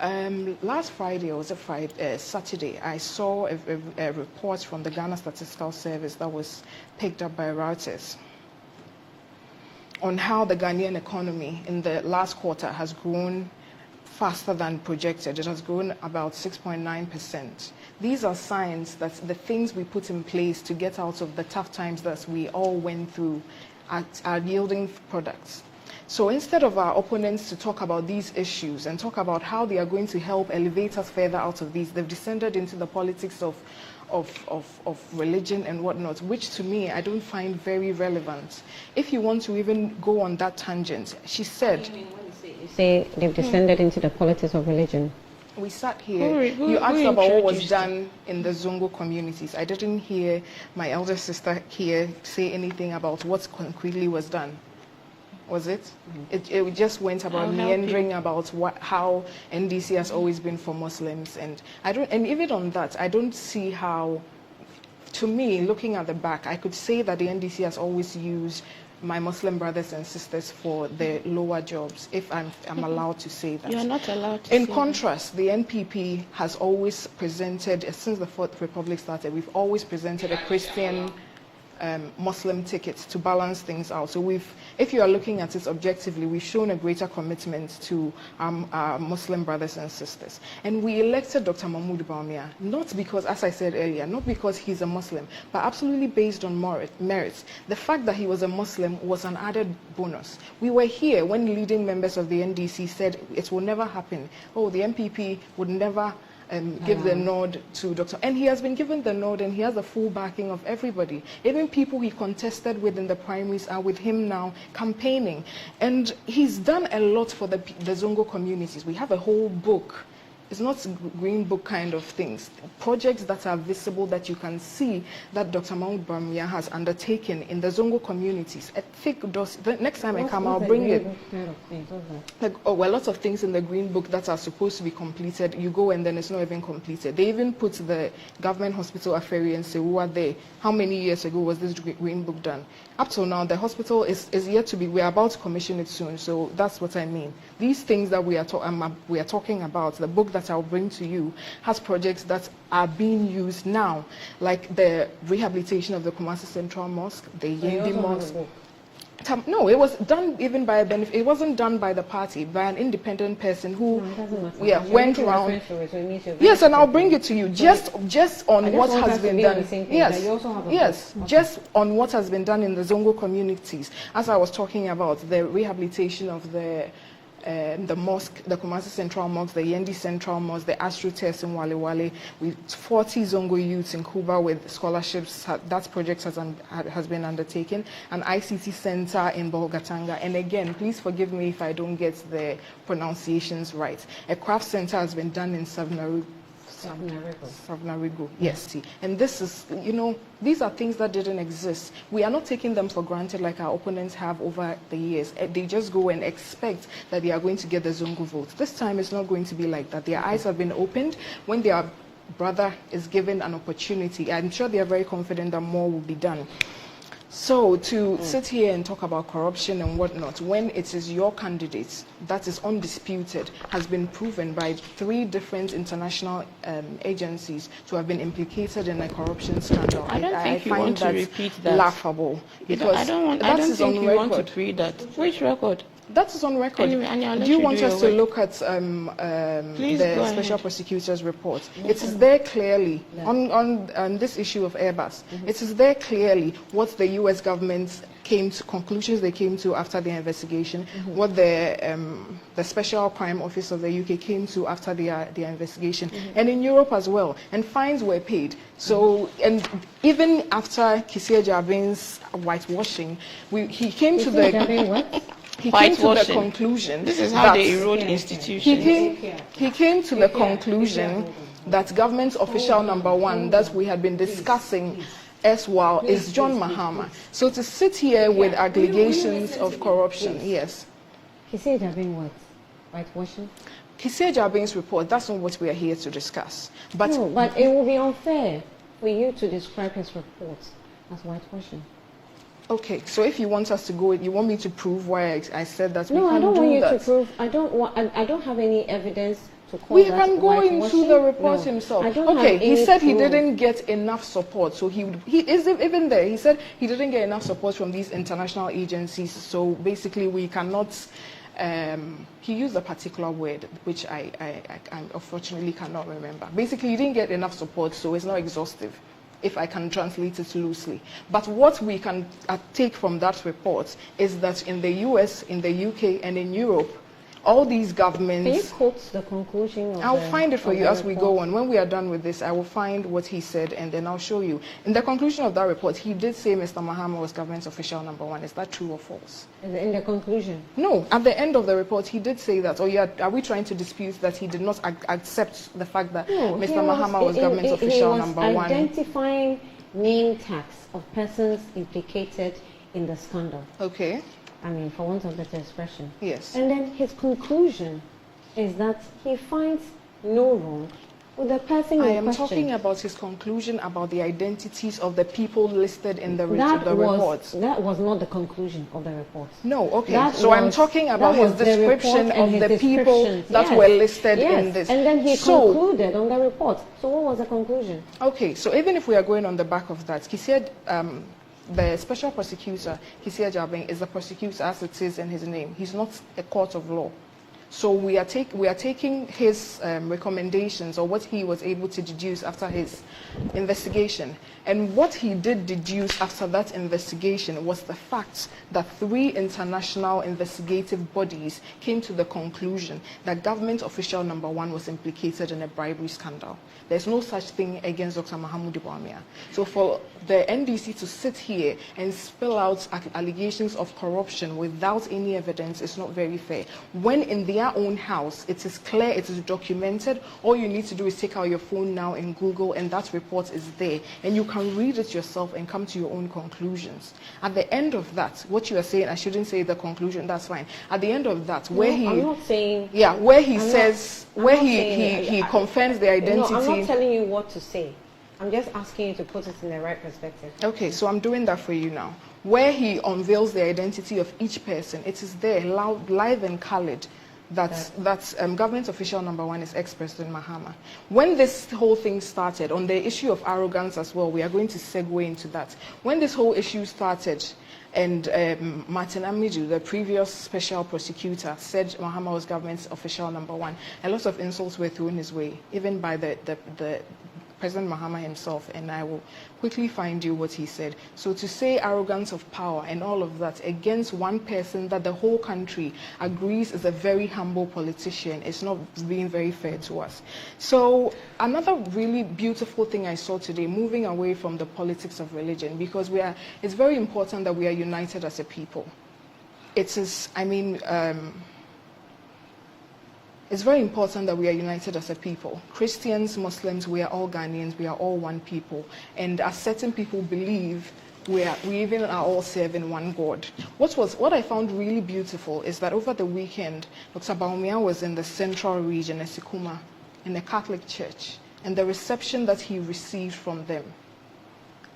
Last Friday, or was it Saturday, I saw a report from the Ghana Statistical Service that was picked up by Reuters on how the Ghanaian economy in the last quarter has grown faster than projected. It has grown about 6.9%. These are signs that the things we put in place to get out of the tough times that we all went through are yielding products. So instead of our opponents to talk about these issues and talk about how they are going to help elevate us further out of these, they've descended into the politics of religion and whatnot, which to me I don't find very relevant. If you want to even go on that tangent, she said... You say they've descended into the politics of religion. We sat here, you asked about what was done in the Zongo communities. I didn't hear my elder sister here say anything about what concretely was done. Was it? It just went about meandering about how NDC has always been for Muslims, and even on that, I don't see how. To me, looking at the back, I could say that the NDC has always used my Muslim brothers and sisters for the lower jobs, if I'm allowed to say that. You're not allowed to. In contrast, the NPP has always presented, since the Fourth Republic started, we've always presented a Christian Muslim tickets to balance things out. So if you are looking at it objectively, we've shown a greater commitment to our Muslim brothers and sisters. And we elected Dr. Mahmoud Bawumia, not because, as I said earlier, not because he's a Muslim, but absolutely based on merits. The fact that he was a Muslim was an added bonus. We were here when leading members of the NDC said it will never happen. Oh, the MPP would never give the nod to Dr. And he has been given the nod, and he has the full backing of everybody. Even people he contested with in the primaries are with him now campaigning. And he's done a lot for the Zongo communities. We have a whole book. It's not green book kind of things. Projects that are visible, that you can see that Dr. Mahmoud Bawumia has undertaken in the Zongo communities. A thick dossier. The next time I come, I'll bring it. Lots of things in the green book that are supposed to be completed. You go and then it's not even completed. They even put the government hospital Aferi and Sewa there. How many years ago was this green book done? Up till now, the hospital is yet to be. We are about to commission it soon. So that's what I mean. These things that we are talking about, the book that I'll bring to you, has projects that are being used now, like the rehabilitation of the Kumasi Central Mosque, the Yendi Mosque. No, it was done even by a benefit. It wasn't done by the party, by an independent person who, went around. Yes, and I'll bring it to you. Just on what has been done. Yes, just on what has been done in the Zongo communities. As I was talking about the rehabilitation of the mosque, the Kumasi Central Mosque, the Yendi Central Mosque, the Astro Test in Wale Wale, with 40 Zongo youths in Cuba with scholarships. That project has been undertaken. An ICT center in Bolgatanga. And again, please forgive me if I don't get the pronunciations right. A craft center has been done in Savnarigo. Yes. And this is, these are things that didn't exist. We are not taking them for granted like our opponents have over the years. They just go and expect that they are going to get the Zongo vote. This time it's not going to be like that. Their eyes have been opened. When their brother is given an opportunity, I'm sure they are very confident that more will be done. So to sit here and talk about corruption and whatnot, when it is your candidate that is undisputed, has been proven by 3 different international agencies to have been implicated in a corruption scandal, I find that repeat that. Laughable. Because I don't think you want to read that. Which record? That is on record. Anyway, do you want us to look at the Special Prosecutor's report? It is there clearly on this issue of Airbus. It is there clearly what the U.S. government conclusions they came to after the investigation, what the Special Crime Office of the UK came to after their investigation, and in Europe as well. And fines were paid. So, and even after Kissia Jabin's whitewashing, he came to the... He came to the conclusion. This is how they erode institutions. He came to the conclusion that Gov't Official #1 that we had been discussing as well is John Mahama. So to sit here with allegations of corruption, yes. Kissia Jabin what? Whitewashing? Kissia Jabin's report, that's not what we are here to discuss. But no, but it will be unfair for you to describe his report as whitewashing. Okay, so if you want us to go, you want me to prove why I said that? No, we can I don't want you that. to prove. I don't have any evidence to call we that can go into the report himself. I don't okay, have he any said he proof. didn't get enough support, so he is even there. He said he didn't get enough support from these international agencies, so basically we cannot. He used a particular word which I unfortunately cannot remember. Basically, he didn't get enough support, so it's not exhaustive, if I can translate it loosely. But what we can take from that report is that in the US, in the UK, and in Europe, all these governments... Can you quote the conclusion of I'll find it for you as we report? go on. When we are done with this, I will find what he said, and then I'll show you. In the conclusion of that report, he did say Mr. Mahama was government official number 1. Is that true or false? In the conclusion? No. At the end of the report, he did say that. Or are we trying to dispute that he did not accept the fact that Mr. Mahama was government official number 1? He was identifying name tags of persons implicated in the scandal. Okay. I mean, for want of better expression. Yes. And then his conclusion is that he finds no wrong with the person I in am question. talking about his conclusion about the identities of the people listed in the report. That was not the conclusion of the report. No, okay. So I'm talking about his description of the people that were listed in this. And then he concluded on the report. So what was the conclusion? Okay, so even if we are going on the back of that, he said the special prosecutor, Kisia Jabeng, is the prosecutor as it is in his name. He's not a court of law. So we are taking his recommendations, or what he was able to deduce after his investigation. And what he did deduce after that investigation was the fact that 3 international investigative bodies came to the conclusion that government official number 1 was implicated in a bribery scandal. There's no such thing against Dr. Mahamudu Bawumia. So for the NDC to sit here and spill out allegations of corruption without any evidence is not very fair. When in their own house, it is clear, it is documented, all you need to do is take out your phone now and Google, and that report is there. And you can read it yourself and come to your own conclusions. At the end of that, what you are saying, I shouldn't say the conclusion, that's fine. At the end of that, where he... I'm not saying... Yeah, where he says, where he confirms the identity... No, I'm not telling you what to say. I'm just asking you to put it in the right perspective. Okay, so I'm doing that for you now. Where he unveils the identity of each person, it is there, live and colored, that government official number 1 is ex-President Mahama. When this whole thing started, on the issue of arrogance as well, we are going to segue into that. When this whole issue started, and Martin Amiju, the previous special prosecutor, said Mahama was government official number 1, a lot of insults were thrown his way, even by the President Mahama himself, and I will quickly find you what he said. So to say arrogance of power and all of that against one person that the whole country agrees is a very humble politician, it's not being very fair to us. So another really beautiful thing I saw today, moving away from the politics of religion, because it's very important that we are united as a people. It is, it's very important that we are united as a people. Christians, Muslims, we are all Ghanaians, we are all one people. And as certain people believe, we even are all serving one God. What I found really beautiful is that over the weekend, Dr. Bawumia was in the central region, Esikuma, in the Catholic Church, and the reception that he received from them.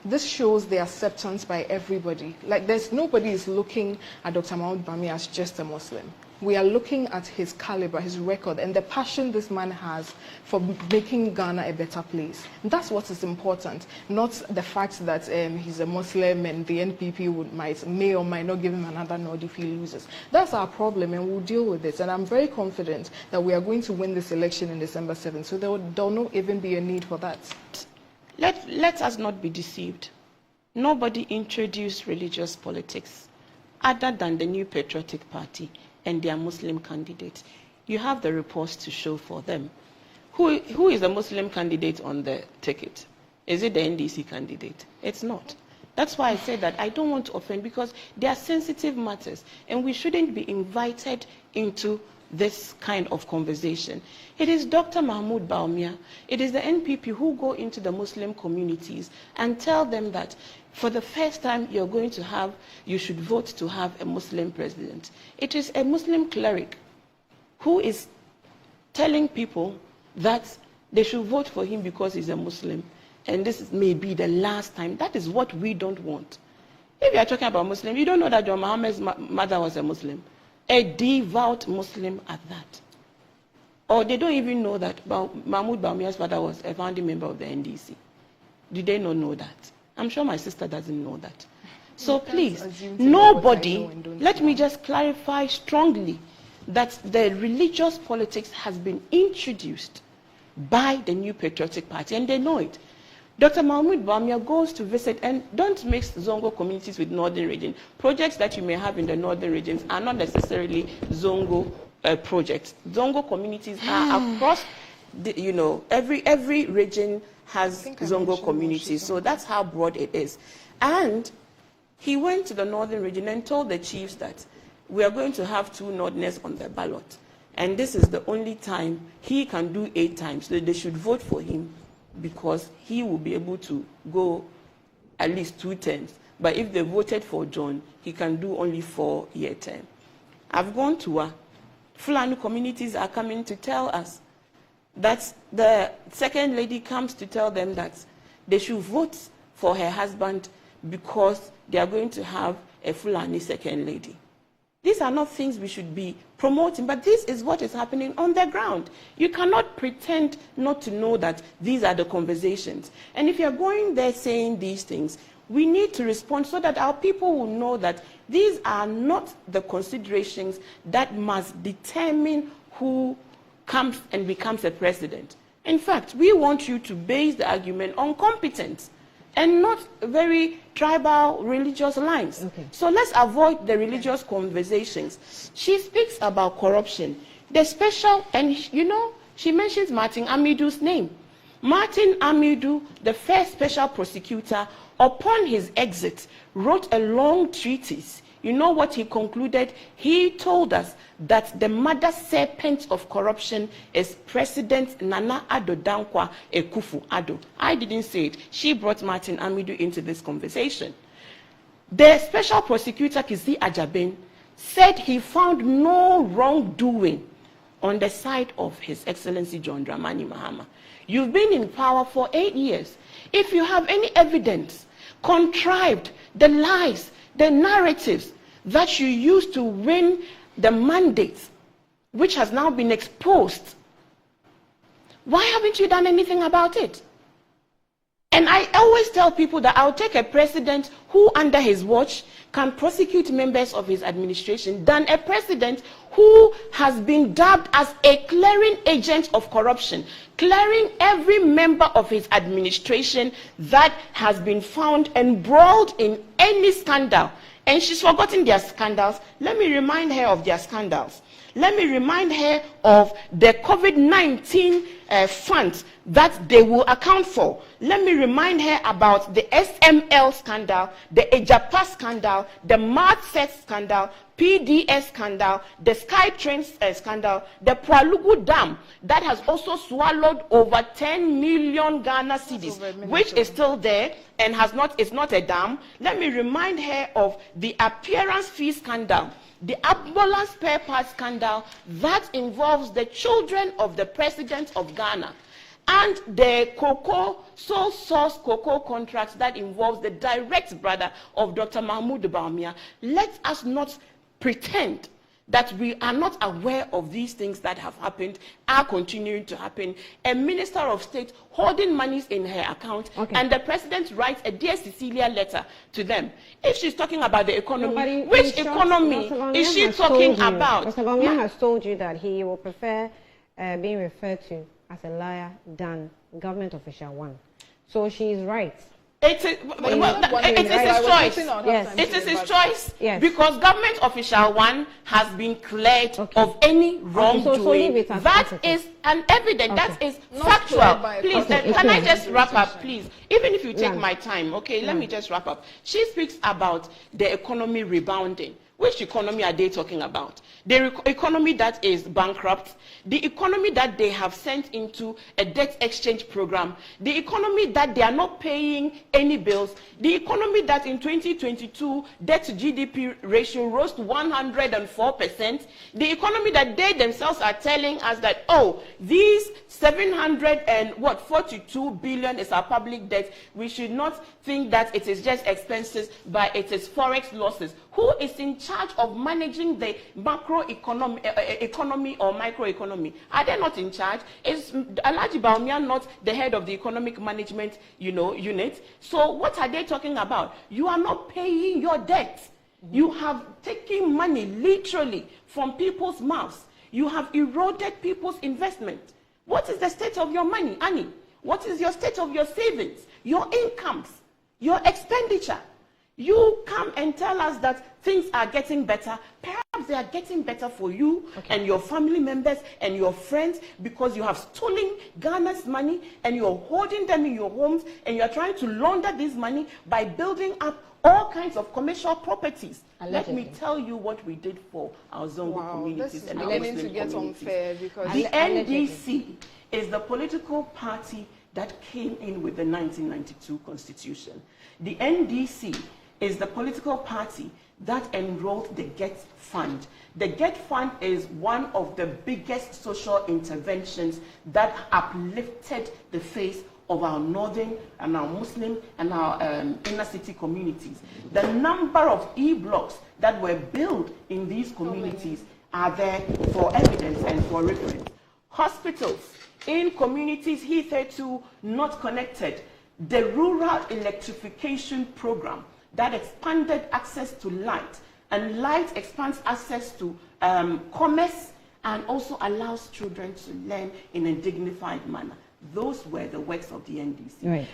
This shows the acceptance by everybody. Like nobody is looking at Dr. Mahamudu Bawumia as just a Muslim. We are looking at his caliber, his record, and the passion this man has for making Ghana a better place. That's what is important, not the fact that he's a Muslim and the NPP may or might not give him another nod if he loses. That's our problem, and we'll deal with it. And I'm very confident that we are going to win this election in December 7th, so there will not even be a need for that. Let us not be deceived. Nobody introduced religious politics other than the New Patriotic Party and their Muslim candidate. You have the reports to show for them. Who is the Muslim candidate on the ticket? Is it the NDC candidate? It's not. That's why I said that I don't want to offend, because they are sensitive matters and we shouldn't be invited into this kind of conversation. It is Dr. Mahamudu Bawumia, it is the NPP who go into the Muslim communities and tell them that for the first time you should vote to have a Muslim president. It is a Muslim cleric who is telling people that they should vote for him because he's a Muslim, and this may be the last time. That is what we don't want. If you are talking about Muslim, you don't know that John Muhammad's mother was a Muslim, a devout Muslim at that. Or they don't even know that Mahmoud Bawumia's father was a founding member of the NDC. Do they not know that? I'm sure my sister doesn't know that. So please, nobody, let me just clarify strongly that the religious politics has been introduced by the New Patriotic Party, and they know it. Dr. Mahmoud Bawumia goes to visit, and don't mix Zongo communities with northern region. Projects that you may have in the northern regions are not necessarily Zongo projects. Zongo communities are across, every region has Zongo communities, so that's how broad it is. And he went to the northern region and told the chiefs that we are going to have 2 Northerners on the ballot, and this is the only time he can do 8 times, so they should vote for him because he will be able to go at least 2 terms. But if they voted for John, he can do only 4-year term. I've gone to Fulani communities are coming to tell us that the second lady comes to tell them that they should vote for her husband because they are going to have a Fulani second lady. These are not things we should be promoting, but this is what is happening on the ground. You cannot pretend not to know that these are the conversations. And if you're going there saying these things, we need to respond so that our people will know that these are not the considerations that must determine who comes and becomes a president. In fact, we want you to base the argument on competence and not very tribal religious lines. Okay. So let's avoid the religious conversations. She speaks about corruption. The special, and she mentions Martin Amidu's name. Martin Amidu, the first special prosecutor, upon his exit, wrote a long treatise. You know what he concluded? He told us that the mother serpent of corruption is President Nana Addo Dankwa Akufo-Addo. I didn't say it. She brought Martin Amidu into this conversation. The special prosecutor, Kisi Ajaben, said he found no wrongdoing on the side of His Excellency John Dramani Mahama. You've been in power for 8 years. If you have any evidence, contrived the lies, the narratives that you used to win the mandate, which has now been exposed, why haven't you done anything about it? And I always tell people that I'll take a president who, under his watch, can prosecute members of his administration than a president who has been dubbed as a clearing agent of corruption, clearing every member of his administration that has been found embroiled in any scandal. And she's forgotten their scandals. Let me remind her of their scandals. Let me remind her of the COVID-19 funds that they will account for. Let me remind her about the SML scandal, the Ejapa scandal, the MartSet scandal, PDS scandal, the SkyTrain scandal, the Pralugu Dam that has also swallowed over 10 million Ghana cedis, which is still there and is not a dam. Let me remind her of the appearance fee scandal, the ambulance spare parts scandal that involves the children of the president of Ghana, and the sole source cocoa contracts that involves the direct brother of Dr. Mahmoud Bawumia. Let us not pretend that we are not aware of these things that have happened, are continuing to happen. A minister of state holding monies in her account, and the president writes a Dear Cecilia letter to them. If she's talking about the economy, which economy is she talking about? Dr. Bawumia has told you that he will prefer being referred to as a liar than Gov't Official One. So she is right. It is his choice. Yes. It is his choice. Yes. Because Gov't Official One has been cleared of any wrongdoing. That is an evidence. That is factual. Please, can I just wrap up, please? Even if you take my time, let me just wrap up. She speaks about the economy rebounding. Which economy are they talking about? The economy that is bankrupt, the economy that they have sent into a debt exchange program, the economy that they are not paying any bills, the economy that in 2022 debt to GDP ratio rose to 104%, the economy that they themselves are telling us that, oh, these 742 billion is our public debt. We should not think that it is just expenses, but it is forex losses. Who is in charge of managing the macroeconomy economy or microeconomy? Are they not in charge? Is Alhaji Bawumia not the head of the economic management, unit? So what are they talking about? You are not paying your debt. You have taken money literally from people's mouths. You have eroded people's investment. What is the state of your money, Annie? What is your state of your savings, your incomes, your expenditure? You come and tell us that things are getting better. Perhaps they are getting better for you and your family members and your friends because you have stolen Ghana's money and you're holding them in your homes and you're trying to launder this money by building up all kinds of commercial properties. Allegedly. Let me tell you what we did for our Zongo communities and our beginning Muslim to get communities. unfair because The NDC is the political party that came in with the 1992 constitution. The NDC is the political party that enrolled the Gov't Fund. The Gov't Fund is one of the biggest social interventions that uplifted the face of our northern and our Muslim and our inner city communities. The number of e-blocks that were built in these communities are there for evidence and for reference. Hospitals in communities hitherto not connected. The rural electrification program that expanded access to light, and light expands access to commerce and also allows children to learn in a dignified manner. Those were the works of the NDC. Right.